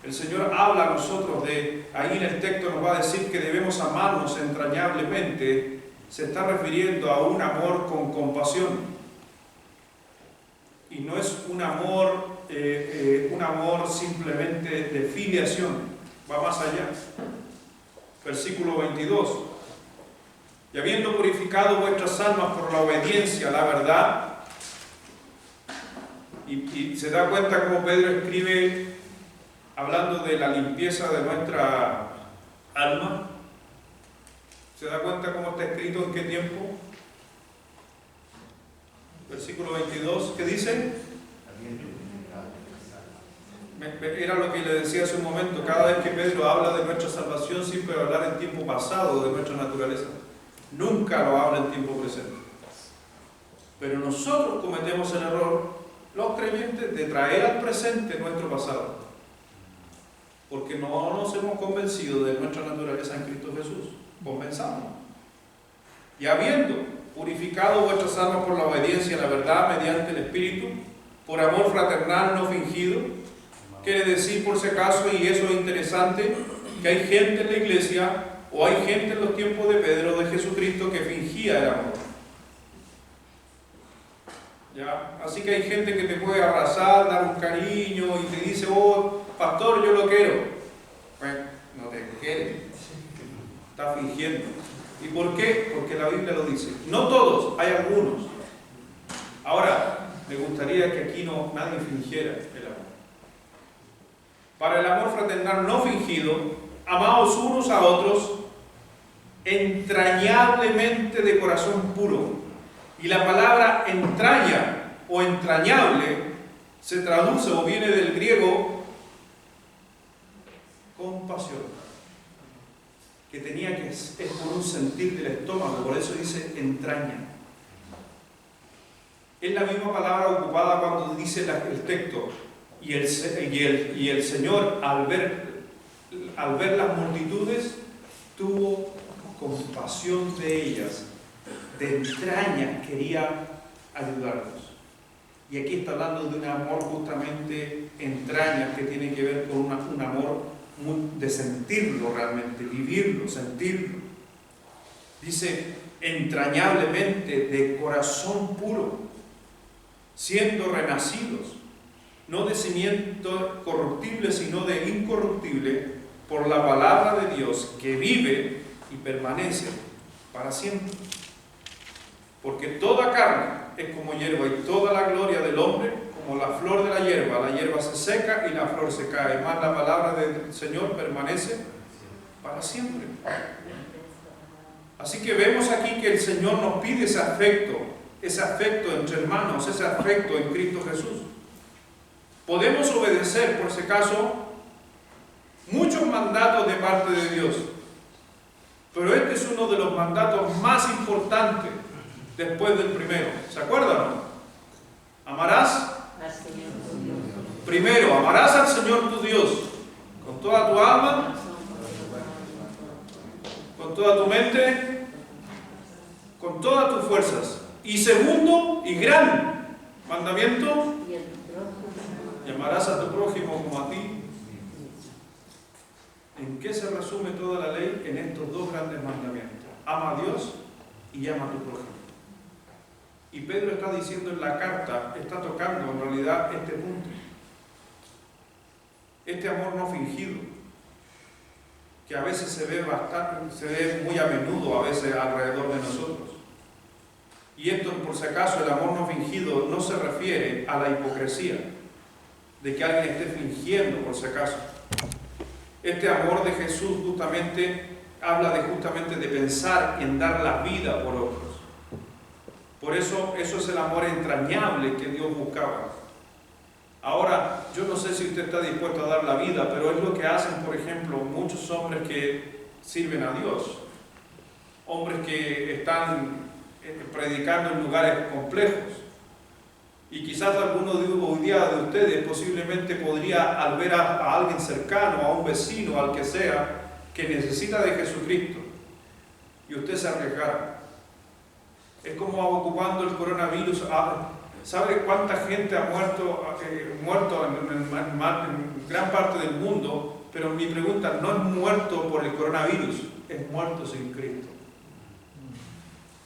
el Señor habla a nosotros ahí en el texto nos va a decir que debemos amarnos entrañablemente, se está refiriendo a un amor con compasión. Y no es un amor simplemente de filiación, va más allá. Versículo 22. Y habiendo purificado vuestras almas por la obediencia a la verdad, y se da cuenta como Pedro escribe hablando de la limpieza de nuestra alma. ¿Se da cuenta cómo está escrito en qué tiempo? Versículo 22, ¿qué dice? Era lo que le decía hace un momento. Cada vez que Pedro habla de nuestra salvación, siempre va a hablar en tiempo pasado de nuestra naturaleza. Nunca lo habla en tiempo presente. Pero nosotros cometemos el error, los creyentes, de traer al presente nuestro pasado. Porque no nos hemos convencido de nuestra naturaleza en Cristo Jesús. Comenzamos. Y habiendo purificado vuestras almas por la obediencia a la verdad mediante el Espíritu, por amor fraternal no fingido, quiere decir por si acaso, y eso es interesante, que hay gente en la iglesia, o hay gente en los tiempos de Pedro, de Jesucristo, que fingía el amor. ¿Ya? Así que hay gente que te puede abrazar, dar un cariño y te dice: oh, pastor, yo lo quiero. Bueno, no te quiere. Está fingiendo. ¿Y por qué? Porque la Biblia lo dice. No todos, hay algunos. Ahora, me gustaría que aquí nadie fingiera el amor. Para el amor fraternal no fingido, amaos unos a otros entrañablemente de corazón puro. Y la palabra entraña o entrañable se traduce o viene del griego compasión, que tenía que es por un sentir del estómago, por eso dice entraña. Es la misma palabra ocupada cuando dice el texto: y el Señor al ver las multitudes tuvo compasión de ellas, de entraña quería ayudarlos. Y aquí está hablando de un amor justamente entraña, que tiene que ver con un amor de sentirlo realmente, vivirlo, sentirlo. Dice entrañablemente, de corazón puro, siendo renacidos, no de cimiento corruptible, sino de incorruptible, por la palabra de Dios, que vive y permanece para siempre. Porque toda carne es como hierba, y toda la gloria del hombre como la flor de la hierba se seca y la flor se cae, más la palabra del Señor permanece para siempre. Así que vemos aquí que el Señor nos pide ese afecto entre hermanos, ese afecto en Cristo Jesús. Podemos obedecer, por si acaso, muchos mandatos de parte de Dios, pero este es uno de los mandatos más importantes después del primero. ¿Se acuerdan? Amarás primero, amarás al Señor tu Dios con toda tu alma, con toda tu mente, con todas tus fuerzas. Y segundo y gran mandamiento: y amarás a tu prójimo como a ti ¿En qué se resume toda la ley? En estos dos grandes mandamientos. Ama a Dios y ama a tu prójimo. Y Pedro está diciendo en la carta, está tocando en realidad este punto. Este amor no fingido, que a veces se ve muy a menudo, a veces alrededor de nosotros. Y esto, por si acaso, el amor no fingido no se refiere a la hipocresía, de que alguien esté fingiendo, por si acaso. Este amor de Jesús justamente habla de pensar en dar la vida por otros. Por eso es el amor entrañable que Dios buscaba. Ahora, yo no sé si usted está dispuesto a dar la vida, pero es lo que hacen, por ejemplo, muchos hombres que sirven a Dios. Hombres que están predicando en lugares complejos. Y quizás alguno hoy día de ustedes posiblemente podría, al ver a alguien cercano, a un vecino, al que sea, que necesita de Jesucristo, y usted se arriesgara. Es como ocupando el coronavirus. ¿Sabe cuánta gente ha muerto en gran parte del mundo? Pero mi pregunta no es muerto por el coronavirus, es muerto sin Cristo.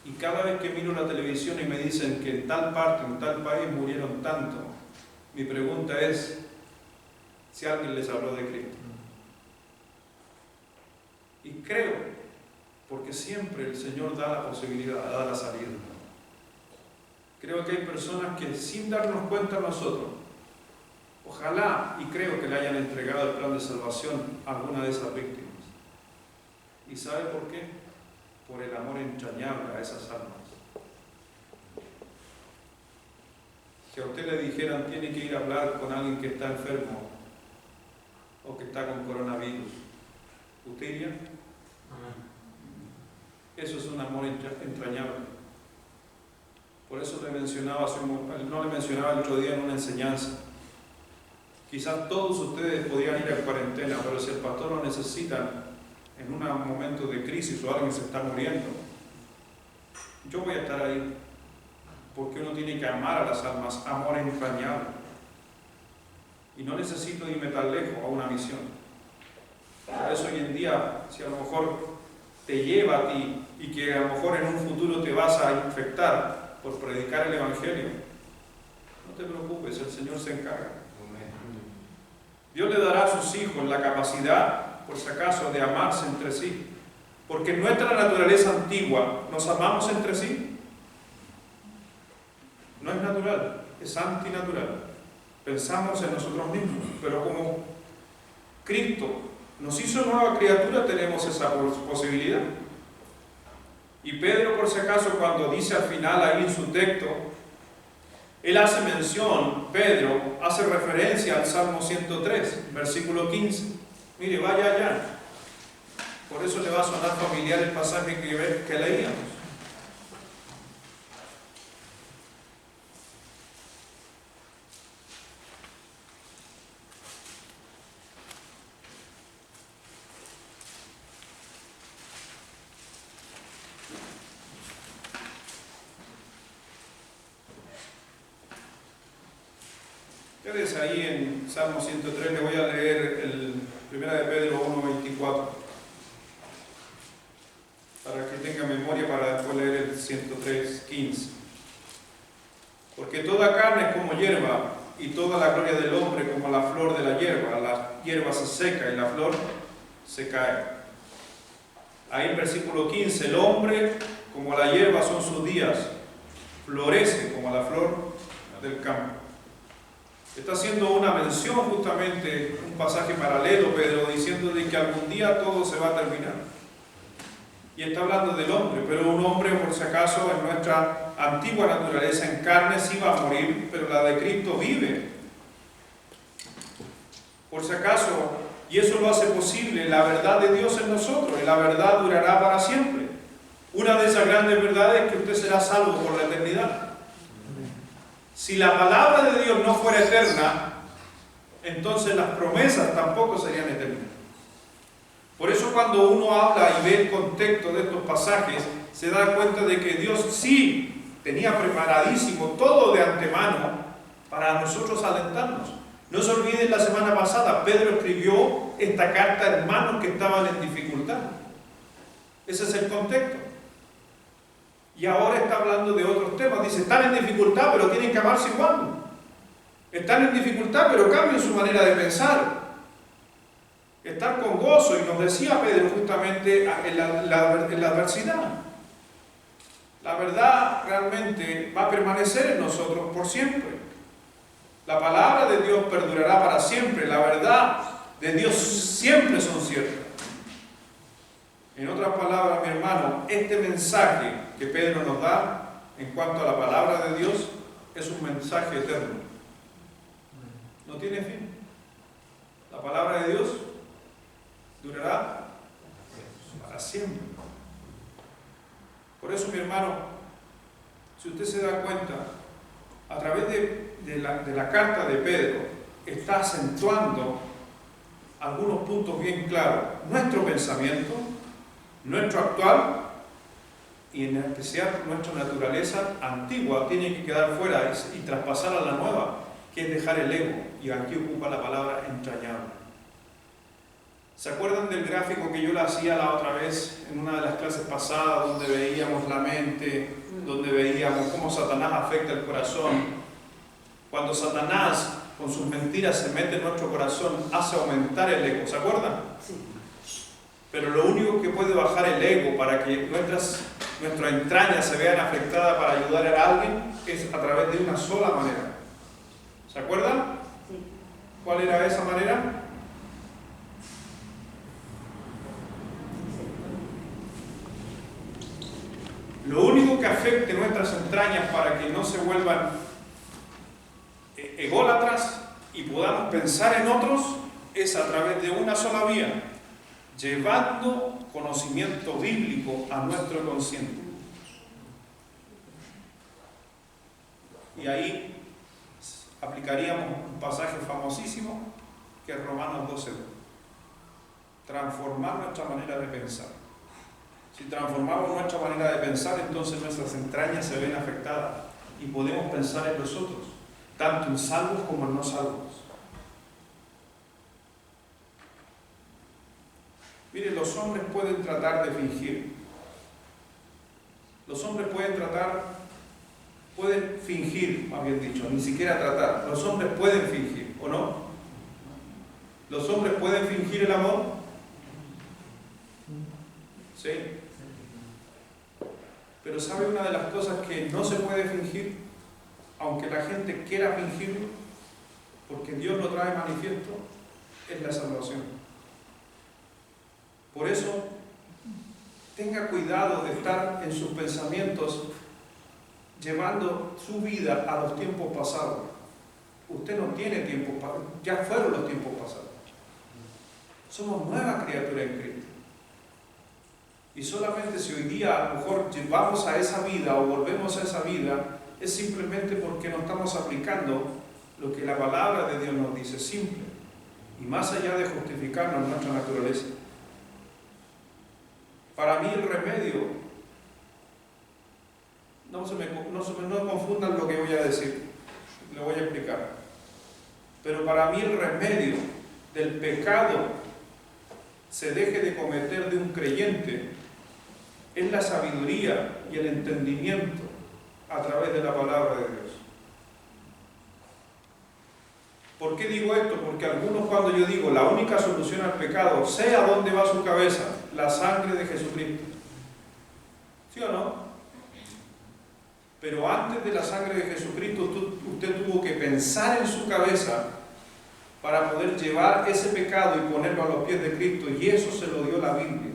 Y cada vez que miro la televisión y me dicen que en tal parte, en tal país murieron tanto, mi pregunta es si alguien les habló de Cristo. Y creo, porque siempre el Señor da la posibilidad, da la salida. Creo que hay personas que sin darnos cuenta nosotros, ojalá y creo que le hayan entregado el plan de salvación a alguna de esas víctimas. ¿Y sabe por qué? Por el amor entrañable a esas almas. Si a usted le dijeran tiene que ir a hablar con alguien que está enfermo o que está con coronavirus, ¿usted iría? Eso es un amor entrañable. Por eso no le mencionaba el otro día en una enseñanza. Quizás todos ustedes podían ir a cuarentena, pero si el pastor lo necesita en un momento de crisis o alguien se está muriendo, yo voy a estar ahí, porque uno tiene que amar a las almas, amor entrañable. Y no necesito irme tan lejos a una misión. Por eso hoy en día, si a lo mejor te lleva a ti y que a lo mejor en un futuro te vas a infectar por predicar el Evangelio, no te preocupes, el Señor se encarga. Dios le dará a sus hijos la capacidad, por si acaso, de amarse entre sí. Porque en nuestra naturaleza antigua nos amamos entre sí. No es natural, es antinatural. Pensamos en nosotros mismos, pero como Cristo nos hizo nueva criatura, tenemos esa posibilidad. Y Pedro, por si acaso, cuando dice al final ahí en su texto, él hace mención, Pedro hace referencia al Salmo 103, versículo 15. Mire, vaya allá. Por eso le va a sonar familiar el pasaje que leíamos. Quédese ahí en Salmo 103, le voy a leer el 1 de Pedro 1:24 para que tenga memoria para después leer el 103:15. Porque toda carne es como hierba y toda la gloria del hombre como la flor de la hierba. La hierba se seca y la flor se cae. Ahí en versículo 15, el hombre como la hierba son sus días, florece como la flor del campo. Está haciendo una mención justamente, un pasaje paralelo, Pedro, diciendo de que algún día todo se va a terminar. Y está hablando del hombre, pero un hombre, por si acaso, en nuestra antigua naturaleza, en carne, sí va a morir, pero la de Cristo vive. Por si acaso, y eso lo hace posible, la verdad de Dios en nosotros, y la verdad durará para siempre. Una de esas grandes verdades es que usted será salvo por la eternidad. Si la palabra de Dios no fuera eterna, entonces las promesas tampoco serían eternas. Por eso cuando uno habla y ve el contexto de estos pasajes, se da cuenta de que Dios sí tenía preparadísimo todo de antemano para nosotros alentarnos. No se olviden, la semana pasada Pedro escribió esta carta a hermanos que estaban en dificultad. Ese es el contexto. Y ahora está hablando de otros temas. Dice, están en dificultad, pero tienen que amarse igual. Están en dificultad, pero cambien su manera de pensar. Están con gozo, y nos decía Pedro justamente en la adversidad. La verdad realmente va a permanecer en nosotros por siempre. La palabra de Dios perdurará para siempre. La verdad de Dios siempre son ciertas. En otras palabras, mi hermano, este mensaje que Pedro nos da en cuanto a la palabra de Dios es un mensaje eterno. No tiene fin. La palabra de Dios durará para siempre. Por eso, mi hermano, si usted se da cuenta, a través de la carta de Pedro, está acentuando algunos puntos bien claros. Nuestro pensamiento, nuestro actual y en especial nuestra naturaleza antigua tiene que quedar fuera y traspasar a la nueva, que es dejar el ego. Y aquí ocupa la palabra entrañable. ¿Se acuerdan del gráfico que yo le hacía la otra vez en una de las clases pasadas, donde veíamos la mente, donde veíamos cómo Satanás afecta el corazón? Cuando Satanás con sus mentiras se mete en nuestro corazón, hace aumentar el ego. ¿Se acuerdan? Sí. Pero lo único que puede bajar el ego para que nuestras entrañas se vean afectadas para ayudar a alguien es a través de una sola manera. ¿Se acuerdan? Sí. ¿Cuál era esa manera? Lo único que afecte nuestras entrañas para que no se vuelvan ególatras y podamos pensar en otros es a través de una sola vía, llevando conocimiento bíblico a nuestro consciente. Y ahí aplicaríamos un pasaje famosísimo que es Romanos 12:2. Transformar nuestra manera de pensar. Si transformamos nuestra manera de pensar, entonces nuestras entrañas se ven afectadas y podemos pensar en los otros, tanto en salvos como en no salvos. Mire, los hombres pueden tratar de fingir. Los hombres pueden fingir, más bien dicho, ni siquiera tratar. Los hombres pueden fingir, ¿o no? ¿Los hombres pueden fingir el amor? ¿Sí? Pero ¿sabe una de las cosas que no se puede fingir? Aunque la gente quiera fingirlo, porque Dios lo trae manifiesto, es la salvación. Por eso, tenga cuidado de estar en sus pensamientos llevando su vida a los tiempos pasados. Usted no tiene tiempos pasados, ya fueron los tiempos pasados. Somos nuevas criaturas en Cristo. Y solamente si hoy día a lo mejor llevamos a esa vida o volvemos a esa vida, es simplemente porque no estamos aplicando lo que la palabra de Dios nos dice, simple. Y más allá de justificarnos nuestra naturaleza. Para mí el remedio, no confundan lo que voy a decir, lo voy a explicar. Pero para mí el remedio del pecado se deje de cometer de un creyente es la sabiduría y el entendimiento a través de la palabra de Dios. ¿Por qué digo esto? Porque algunos, cuando yo digo la única solución al pecado, sé a dónde va su cabeza, la sangre de Jesucristo. ¿Sí o no? Pero antes de la sangre de Jesucristo, usted tuvo que pensar en su cabeza para poder llevar ese pecado y ponerlo a los pies de Cristo, y eso se lo dio la Biblia.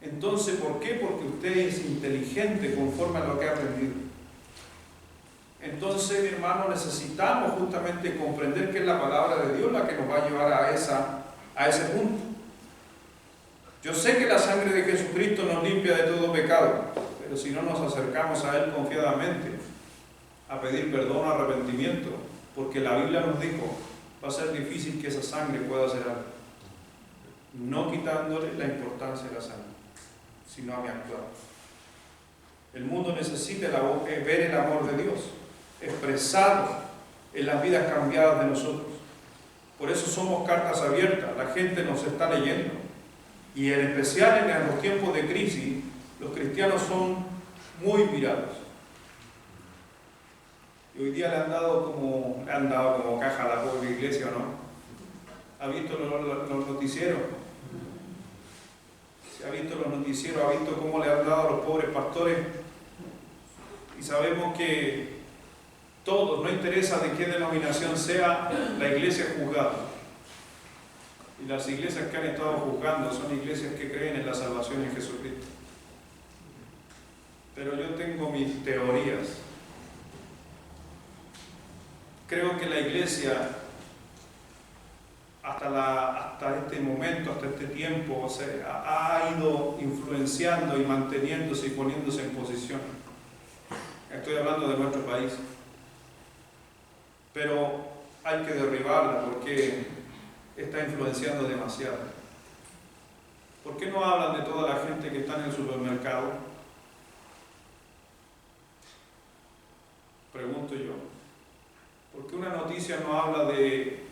Entonces, ¿por qué? Porque usted es inteligente conforme a lo que ha aprendido. Entonces, mi hermano, necesitamos justamente comprender que es la palabra de Dios la que nos va a llevar a ese punto. Yo sé que la sangre de Jesucristo nos limpia de todo pecado, pero si no nos acercamos a Él confiadamente a pedir perdón o arrepentimiento, porque la Biblia nos dijo, va a ser difícil que esa sangre pueda hacer algo, no quitándole la importancia de la sangre, sino a mi actuar. El mundo necesita ver el amor de Dios expresado en las vidas cambiadas de nosotros. Por eso somos cartas abiertas, la gente nos está leyendo. Y en especial en los tiempos de crisis, los cristianos son muy mirados. Y hoy día le han dado como caja a la pobre iglesia, ¿o no? ¿Ha visto los noticieros? Si ha visto los noticieros, ha visto cómo le han dado a los pobres pastores. Y sabemos que todos, no interesa de qué denominación sea, la iglesia es juzgada. Y las iglesias que han estado juzgando son iglesias que creen en la salvación en Jesucristo. Pero yo tengo mis teorías. Creo que la iglesia, hasta este momento, hasta este tiempo, ha ido influenciando y manteniéndose y poniéndose en posición. Estoy hablando de nuestro país. Pero hay que derribarla porque está influenciando demasiado. ¿Por qué no hablan de toda la gente que está en el supermercado? Pregunto yo. ¿Por qué una noticia no habla de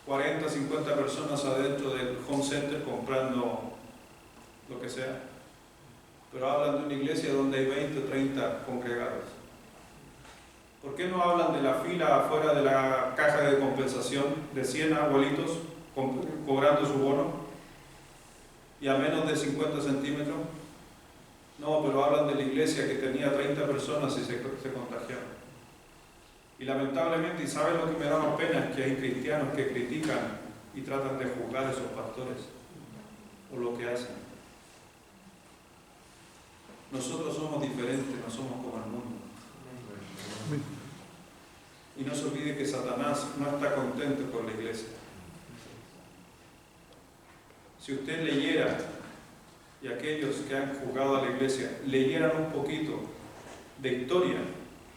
40, 50 personas adentro del home center comprando lo que sea? Pero hablan de una iglesia donde hay 20 o 30 congregados. ¿Por qué no hablan de la fila afuera de la caja de compensación de 100 abuelitos cobrando su bono y a menos de 50 centímetros? No, pero hablan de la iglesia que tenía 30 personas y se contagiaron. Y lamentablemente, y saben lo que me da más pena, es que hay cristianos que critican y tratan de juzgar a esos pastores por lo que hacen. Nosotros somos diferentes, no somos como el mundo. Y no se olvide que Satanás no está contento con la iglesia. Si usted leyera, y aquellos que han juzgado a la iglesia, leyeran un poquito de historia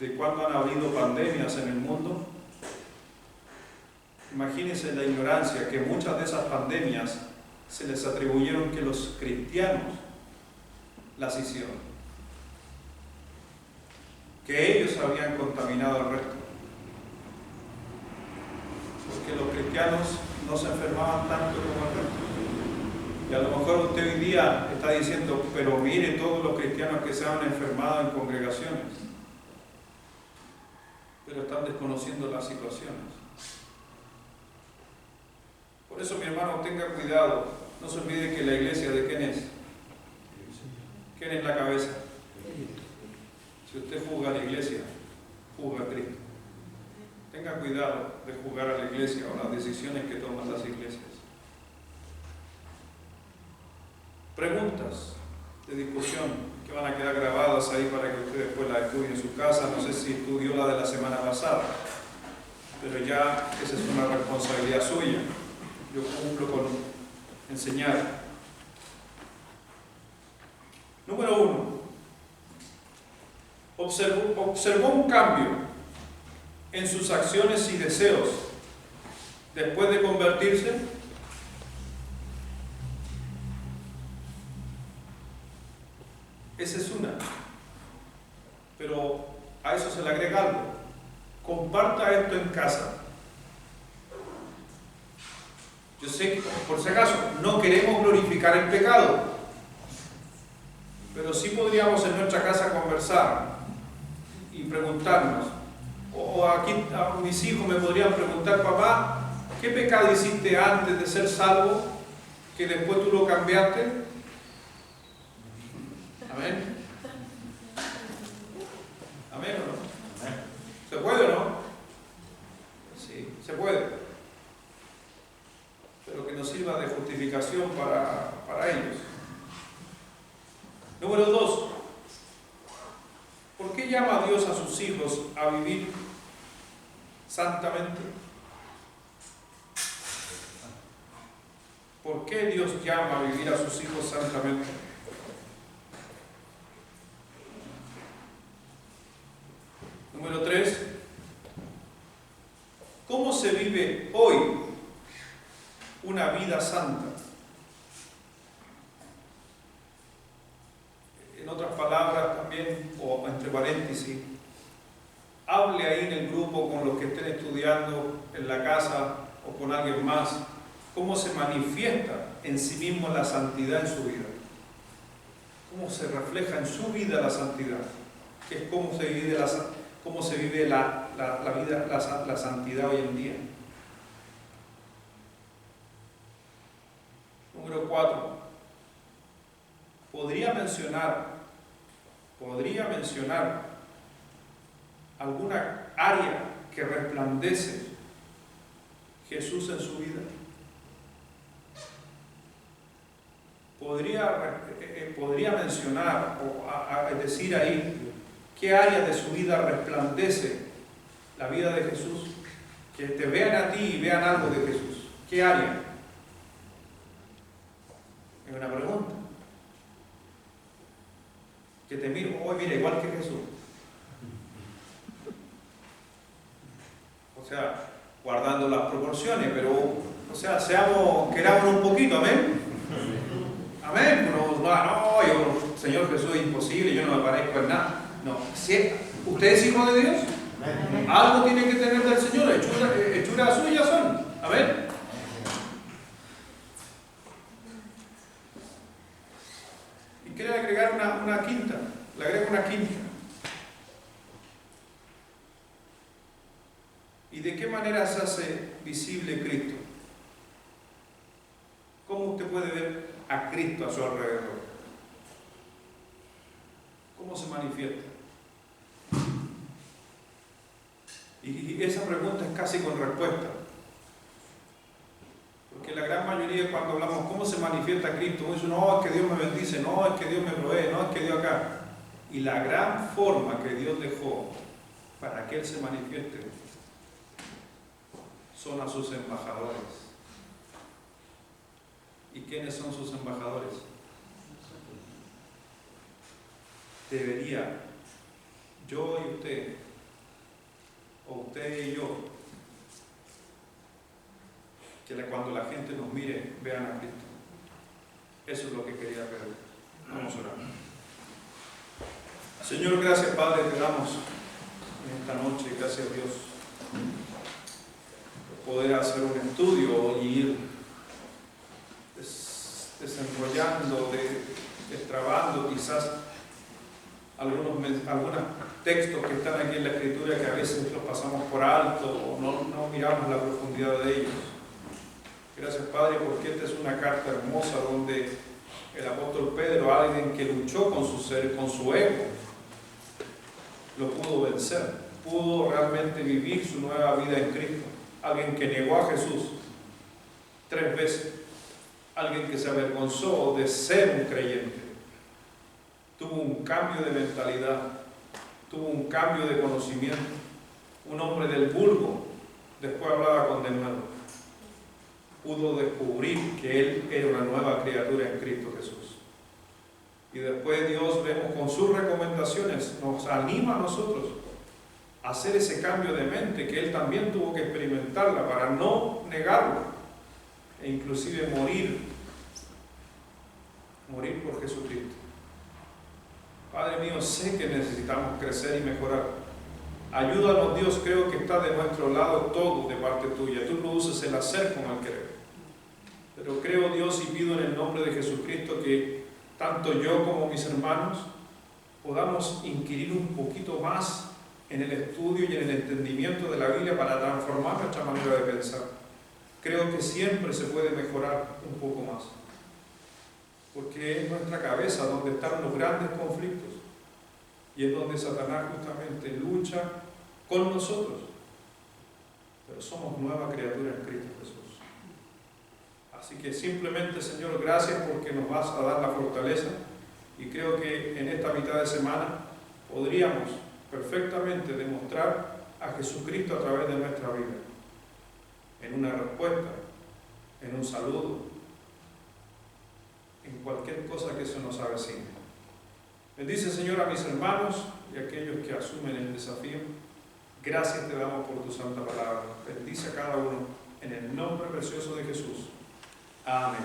de cuándo han habido pandemias en el mundo, imagínense la ignorancia que muchas de esas pandemias se les atribuyeron que los cristianos las hicieron, que ellos habían contaminado al resto, porque los cristianos no se enfermaban tanto como el resto. Y a lo mejor usted hoy día está diciendo, pero mire todos los cristianos que se han enfermado en congregaciones, pero están desconociendo las situaciones. Por eso, mi hermano, tenga cuidado, no se olvide que la iglesia, ¿de quién es? ¿Quién es la cabeza? Si usted juzga a la iglesia, juzga a Cristo. Tenga cuidado de juzgar a la iglesia o las decisiones que toman las iglesias. Preguntas de discusión que van a quedar grabadas ahí para que usted después las estudie en su casa. No sé si estudió la de la semana pasada, pero ya esa es una responsabilidad suya. Yo cumplo con enseñar. Número 1. Observó un cambio en sus acciones y deseos después de convertirse. Esa es una. Pero a eso se le agrega algo. Comparta esto en casa. Yo sé que, por si acaso, no queremos glorificar el pecado, pero sí podríamos en nuestra casa conversar y preguntarnos, o aquí a mis hijos me podrían preguntar, papá, ¿qué pecado hiciste antes de ser salvo que después tú lo cambiaste? Amén. Amén o no. Amén. ¿Se puede o no? Sí, se puede. Pero que nos sirva de justificación para ellos. Número 2. ¿Por qué llama a Dios a sus hijos a vivir santamente? ¿Por qué Dios llama a vivir a sus hijos santamente? Número 3. ¿Cómo se vive hoy una vida santa? En otras palabras también, o entre paréntesis, hable hable ahí en el grupo con los que estén estudiando en la casa o con alguien más, cómo se manifiesta en sí mismo la santidad en su vida. Cómo se refleja en su vida la santidad, que es cómo se vive la santidad hoy en día. Número 4. Podría mencionar alguna área que resplandece Jesús en su vida. Podría mencionar o decir ahí qué área de su vida resplandece la vida de Jesús, que te vean a ti y vean algo de Jesús. ¿Qué área? Es una pregunta. Que te miro, hoy mira, igual que Jesús. O sea, guardando las proporciones, pero, o sea, queramos un poquito, amén. Amén. No, yo, Señor Jesús, es imposible, yo no me parezco en nada. No, si usted es hijo de Dios, algo tiene que tener del Señor, hechuras suyas son. Amén. Y quiere agregar una quinta, le agrega una quinta. ¿Y de qué manera se hace visible Cristo? ¿Cómo usted puede ver a Cristo a su alrededor? ¿Cómo se manifiesta? Y esa pregunta es casi con respuesta. Porque la gran mayoría cuando hablamos cómo se manifiesta Cristo, uno dice, no, es que Dios me bendice, no, es que Dios me provee, no, es que Dios acá. Y la gran forma que Dios dejó para que Él se manifieste son a sus embajadores. ¿Y quiénes son sus embajadores? Debería yo y usted, o usted y yo, que cuando la gente nos mire, vean a Cristo. Eso es lo que quería ver. Vamos a orar. Señor, gracias Padre, te damos en esta noche, gracias Dios, por poder hacer un estudio y ir desenrollando, destrabando quizás algunos textos que están aquí en la Escritura que a veces los pasamos por alto o no miramos la profundidad de ellos. Gracias Padre, porque esta es una carta hermosa donde el apóstol Pedro, alguien que luchó con su ser, con su ego, lo pudo vencer, pudo realmente vivir su nueva vida en Cristo. Alguien que negó a Jesús 3 veces, alguien que se avergonzó de ser un creyente, tuvo un cambio de mentalidad, tuvo un cambio de conocimiento, un hombre del vulgo, después hablaba con denuedo, pudo descubrir que él era una nueva criatura en Cristo Jesús. Y después Dios, vemos con sus recomendaciones, nos anima a nosotros a hacer ese cambio de mente que él también tuvo que experimentarla para no negarlo e inclusive morir por Jesucristo. Padre mío, sé que necesitamos crecer y mejorar. Ayúdanos Dios, creo que está de nuestro lado todo de parte tuya. Tú produces el hacer con el querer. Pero creo Dios y pido en el nombre de Jesucristo que tanto yo como mis hermanos podamos inquirir un poquito más en el estudio y en el entendimiento de la Biblia para transformar nuestra manera de pensar. Creo que siempre se puede mejorar un poco más, porque es nuestra cabeza donde están los grandes conflictos y es donde Satanás justamente lucha con nosotros, pero somos nueva criatura en Cristo Jesús. Así que simplemente, Señor, gracias porque nos vas a dar la fortaleza y creo que en esta mitad de semana podríamos perfectamente demostrar a Jesucristo a través de nuestra vida, en una respuesta, en un saludo, en cualquier cosa que se nos avecine. Bendice, Señor, a mis hermanos y a aquellos que asumen el desafío. Gracias te damos por tu santa palabra. Bendice a cada uno en el nombre precioso de Jesús. Amén.